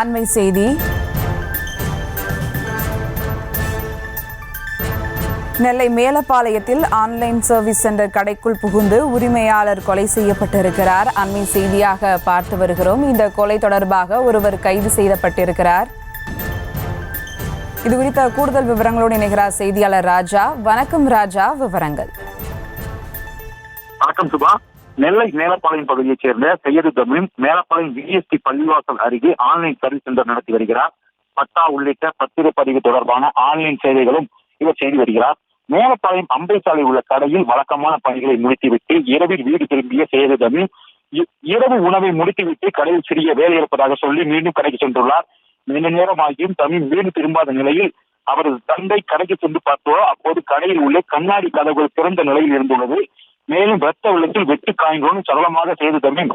அண்மை செய்தி. நெல்லை மேலப்பாளையத்தில் online service centre கடைக்குள் புகுந்து உரிமையாளர் கொலை செய்யப்பட்டிருக்கிறார். அண்மை செய்தியாக பார்த்து வருகிறோம். இந்த கொலை தொடர்பாக ஒருவர் கைது செய்யப்பட்டிருக்கிறார். இது குறித்த கூடுதல் விவரங்களோடு இணைகிறார் செய்தியாளர் ராஜா. வணக்கம் ராஜா, விவரங்கள். வணக்கம் சுபா. நெல்லை மேலப்பாளையம் பகுதியைச் சேர்ந்த சையது தமிழ் மேலப்பாளையம் விஎஸ்டி பள்ளிவாசல் அருகே ஆன்லைன் சர்வீஸ் சென்டர் நடத்தி வருகிறார். பட்டா உள்ளிட்ட பத்திரப்பதிவு தொடர்பான ஆன்லைன் சேவைகளும் இவர் செய்து வருகிறார். மேலப்பாளையம் அம்பேசாலை உள்ள கடையில் வழக்கமான பணிகளை முடித்துவிட்டு இரவில் வீடு திரும்பிய சையது தமிழ் இரவு உணவை முடித்துவிட்டு கடையில் சிறிய வேலை இருப்பதாக சொல்லி மீண்டும் கடைக்கு சென்றுள்ளார். நீண்ட நேரமாகியும் தமிழ் வீடு திரும்பாத நிலையில் அவரது தந்தை கடைக்கு சென்று பார்த்தோ அப்போது கடையில் உள்ள கண்ணாடி கதவுகள் திறந்த நிலையில் இருந்துள்ளது. மேலும் ரத்த வெள்ளத்தில் வெட்டு காயங்களுடன் சரளமாக செய்து தமிழ்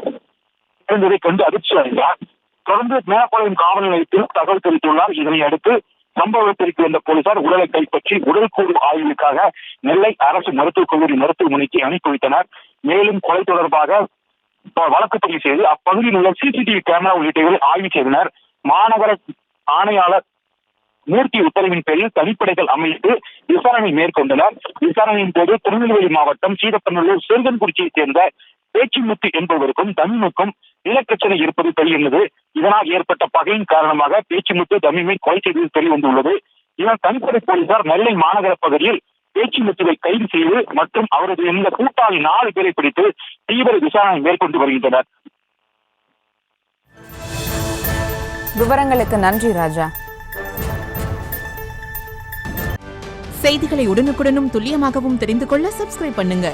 இருந்ததை கண்டு அதிர்ச்சி அடைந்தார். தொடர்ந்து மேலப்பாளையம் காவல் நிலையத்தில் தகவல் தெரிவித்துள்ளார். இதனை அடுத்து சம்பவ இடத்திற்கு வந்த போலீசார் உடலை கைப்பற்றி உடல்கூறு ஆய்வுக்காக நெல்லை அரசு மருத்துவக் கல்லூரி மருத்துவமனைக்கு அனுப்பி வைத்தனர். மேலும் கொலை தொடர்பாக வழக்கு பதிவு செய்து அப்பகுதியில் உள்ள சிசிடிவி கேமரா உள்ளிட்டவர்களை ஆய்வு செய்தனர். மாநகர ஆணையாளர் மூர்த்தி உத்தரவின் பேரில் தனிப்படைகள் அமைத்து விசாரணை மேற்கொண்டனர். விசாரணையின் போது திருநெல்வேலி மாவட்டம் சீதப்பநல்லூர் சிறுகன்குறிச்சியைச் சேர்ந்த பேச்சிமுத்து என்பவருக்கும் தமிழுக்கும் நிலப்பிரச்சனை இருப்பது தெரியவந்தது. இதனால் ஏற்பட்ட பகையின் காரணமாக பேச்சிமுத்து தமிழை கொலை செய்தது தெரியவந்துள்ளது. இதனால் தனிப்படை போலீசார் நெல்லை மாநகர பகுதியில் பேச்சிமுத்துவை கைது செய்து மற்றும் அவரது இந்த கூட்டாளி 4 பேரை பிடித்து தீவிர விசாரணை மேற்கொண்டு வருகின்றனர். விவரங்களுக்கு நன்றி ராஜா. செய்திகளை உடனுக்குடனும் துல்லியமாகவும் தெரிந்து கொள்ள சப்ஸ்கிரைப் பண்ணுங்க.